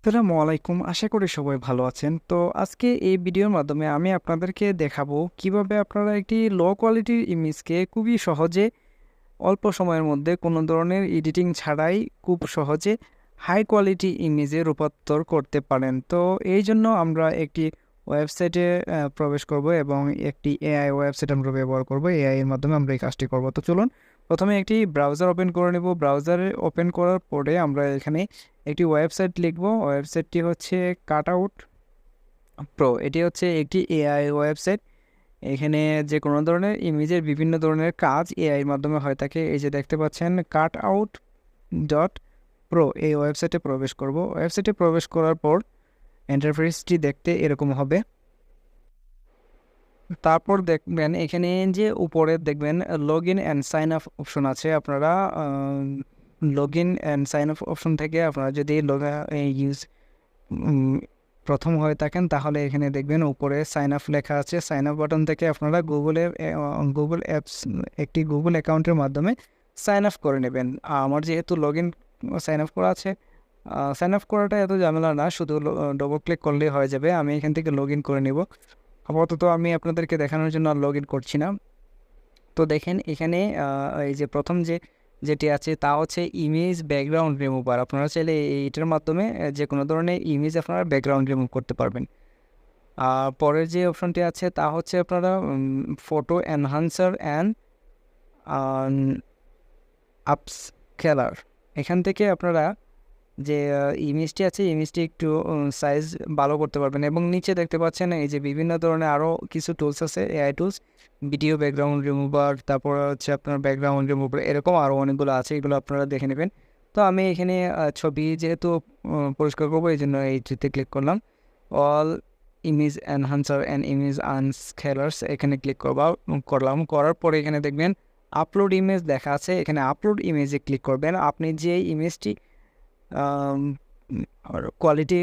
আসসালামু আলাইকুম। আশা করি সবাই ভালো আছেন। তো আজকে এই ভিডিওর মাধ্যমে আমি আপনাদেরকে দেখাবো কিভাবে আপনারা একটি লো কোয়ালিটির ইমেজকে খুবই সহজে অল্প সময়ের মধ্যে কোনো ধরনের এডিটিং ছাড়াই খুব সহজে হাই কোয়ালিটি ইমেজে রূপান্তর করতে পারেন। তো এই জন্য আমরা একটি ওয়েবসাইটে প্রবেশ করব এবং একটি এআই ওয়েবসাইট আমরা ব্যবহার করব। এআই এর মাধ্যমে আমরা এই কাজটি করব। তো চলুন প্রথমে একটি ব্রাউজার ওপেন করে নেব। ব্রাউজারে ওপেন করার পরে আমরা এখানে একটি ওয়েবসাইট লিখব। ওয়েবসাইটটি হচ্ছে কাটআউট প্রো। এটি হচ্ছে একটি এআই ওয়েবসাইট। এখানে যে কোনো ধরনের ইমেজের বিভিন্ন ধরনের কাজ এআইয়ের মাধ্যমে হয়ে থাকে। এই যে দেখতে পাচ্ছেন কাটআউট ডট প্রো, এই ওয়েবসাইটে প্রবেশ করব। ওয়েবসাইটে প্রবেশ করার পর ইন্টারফেসটি দেখতে এরকম হবে। তারপর দেখবেন এখানে যে উপরে দেখবেন log in and sign up option আছে। আপনারা log in and sign up option থেকে আপনারা যদি ইউজ প্রথম হয়ে থাকেন তাহলে এখানে দেখবেন উপরে সাইন আপ লেখা আছে। সাইন আপ বাটন থেকে আপনারা গুগল অ্যাপস একটি গুগল অ্যাকাউন্টের মাধ্যমে সাইন আপ করে নেবেন। আমার যেহেতু লগ ইন সাইন আপ করা আছে, সাইন আপ করাটা এত ঝামেলা না, শুধু ডবল ক্লিক করলেই হয়ে যাবে। আমি এখান থেকে লগ ইন করে নেব। আপাতত আমি আপনাদেরকে দেখানোর জন্য আর লগ ইন করছি না। তো দেখেন এখানে এই যে প্রথম যেটি আছে তা হচ্ছে ইমেজ ব্যাকগ্রাউন্ড রিমুভার। আপনারা চাইলে এইটার মাধ্যমে যে কোনো ধরনের ইমেজ আপনারা ব্যাকগ্রাউন্ড রিমুভ করতে পারবেন। পরের যে অপশনটি আছে তা হচ্ছে আপনারা ফটো এনহান্সার অ্যান্ড আপস্কেলার। এখান থেকে আপনারা যে ইমেজটি আছে ইমেজটি একটু সাইজ ভালো করতে পারবেন। এবং নিচে দেখতে পাচ্ছেন এই যে বিভিন্ন ধরনের আরও কিছু টুলস আছে, AI tools, video background remover, তারপর হচ্ছে আপনার ব্যাকগ্রাউন্ড রিমুভার, এরকম আরও অনেকগুলো আছে, এগুলো আপনারা দেখে নেবেন। তো আমি এখানে ছবি যেহেতু পরিষ্কার করবো এই জন্য এইটিতে ক্লিক করলাম। অল ইমেজ এনহান্সার অ্যান্ড ইমেজ আনস্কেলার্স, এখানে ক্লিক করলাম। করার পরে এখানে দেখবেন আপলোড ইমেজ দেখা আছে। এখানে আপলোড ইমেজে ক্লিক করবেন। আপনি যে ইমেজটি কোয়ালিটি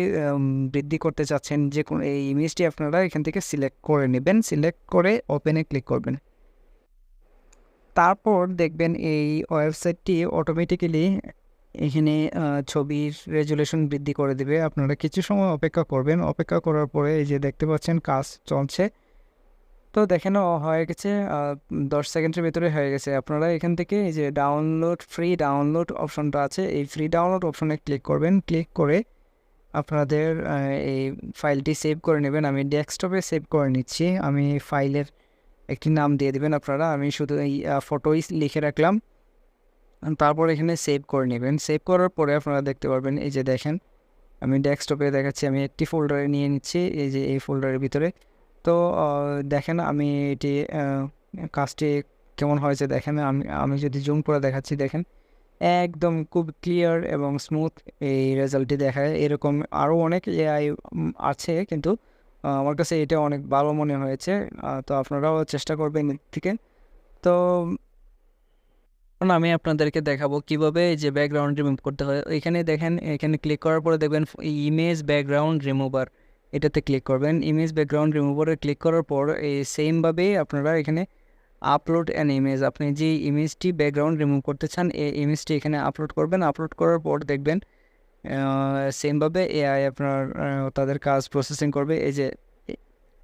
বৃদ্ধি করতে চাচ্ছেন, যে কোনো এই ইমেজটি আপনারা এখান থেকে সিলেক্ট করে নেবেন। সিলেক্ট করে ওপেনে ক্লিক করবেন। তারপর দেখবেন এই ওয়েবসাইটটি অটোমেটিক্যালি এখানে ছবির রেজুলেশন বৃদ্ধি করে দেবে। আপনারা কিছু সময় অপেক্ষা করবেন। অপেক্ষা করার পরে এই যে দেখতে পাচ্ছেন কাজ চলছে। তো দেখেন হয়ে গেছে, 10 সেকেন্ডের ভিতরে হয়ে গেছে। আপনারা এখান থেকে এই যে ফ্রি ডাউনলোড অপশনটা আছে, এই ফ্রি ডাউনলোড অপশনে ক্লিক করবেন। ক্লিক করে আপনাদের এই ফাইলটি সেভ করে নেবেন। আমি ডেস্কটপে সেভ করে নিচ্ছি। আমি ফাইলের একটি নাম দিয়ে দেবেন আপনারা। আমি শুধু এই ফটোই লিখে রাখলাম। তারপর এখানে সেভ করে নেবেন। সেভ করার পরে আপনারা দেখতে পারবেন এই যে দেখেন আমি ডেস্কটপে দেখাচ্ছি, আমি একটি ফোল্ডারে নিয়ে নিচ্ছি, এই যে এই ফোল্ডারের ভিতরে। তো দেখেন আমি এটি কাজটি কেমন হয়েছে দেখেন। আমি যদি জুম করে দেখাচ্ছি, দেখেন একদম খুব ক্লিয়ার এবং স্মুথ এই রেজাল্টটি দেখায়। এরকম আরও অনেক এআই আছে, কিন্তু আমার কাছে এটা অনেক ভালো মনে হয়েছে। তো আপনারাও চেষ্টা করবেন এর থেকে। তো এখন আমি আপনাদেরকে দেখাবো কিভাবে এই যে ব্যাকগ্রাউন্ড রিমুভ করতে হয়। এখানে দেখেন, এখানে ক্লিক করার পরে দেখবেন ইমেজ ব্যাকগ্রাউন্ড রিমুভার, এটাতে ক্লিক করবেন। ইমেজ ব্যাকগ্রাউন্ড রিমুভারে ক্লিক করার পর এই সেমভাবেই আপনারা এখানে আপলোড অ্যান ইমেজ, আপনি যে ইমেজটি ব্যাকগ্রাউন্ড রিমুভ করতে চান এই ইমেজটি এখানে আপলোড করবেন। আপলোড করার পর দেখবেন সেমভাবে এআই আপনার তাদের কাজ প্রসেসিং করবে। এই যে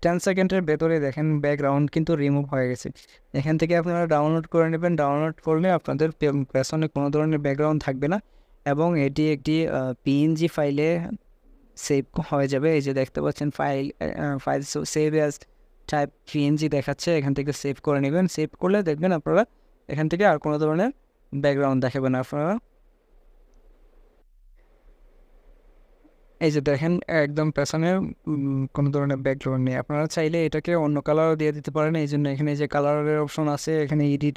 10 সেকেন্ডের ভেতরে দেখেন ব্যাকগ্রাউন্ড কিন্তু রিমুভ হয়ে গেছে। এখান থেকে আপনারা ডাউনলোড করে নেবেন। ডাউনলোড করলে আপনাদের পেছনে কোনো ধরনের ব্যাকগ্রাউন্ড থাকবে না এবং এটি একটি পিএনজি ফাইলে সেভ হয়ে যাবে। এই যে দেখতে পাচ্ছেন file save as type PNG দেখাচ্ছে। এখান থেকে সেভ করে নেবেন। সেভ করলে দেখবেন আপনারা এখান থেকে আর কোনো ধরনের ব্যাকগ্রাউন্ড দেখাবেন না আপনারা। এই যে দেখেন একদম পেছনে কোনো ধরনের ব্যাকগ্রাউন্ড নেই। আপনারা চাইলে এটাকে অন্য কালারও দিয়ে দিতে পারেন। এই জন্য এখানে যে কালারের অপশন আছে, এখানে এডিট,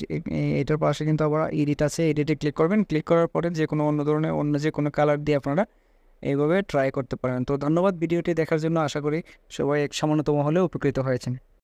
এটার পাশে কিন্তু আবার এডিট আছে, এডিটে ক্লিক করবেন। ক্লিক করার পরে যে কোনো অন্য যে কোনো কালার দিয়ে আপনারা এইভাবে ট্রাই করতে পারেন। তো ধন্যবাদ ভিডিওটি দেখার জন্য। আশা করি সবাই এক সামান্যতম হলেও উপকৃত হয়েছেন।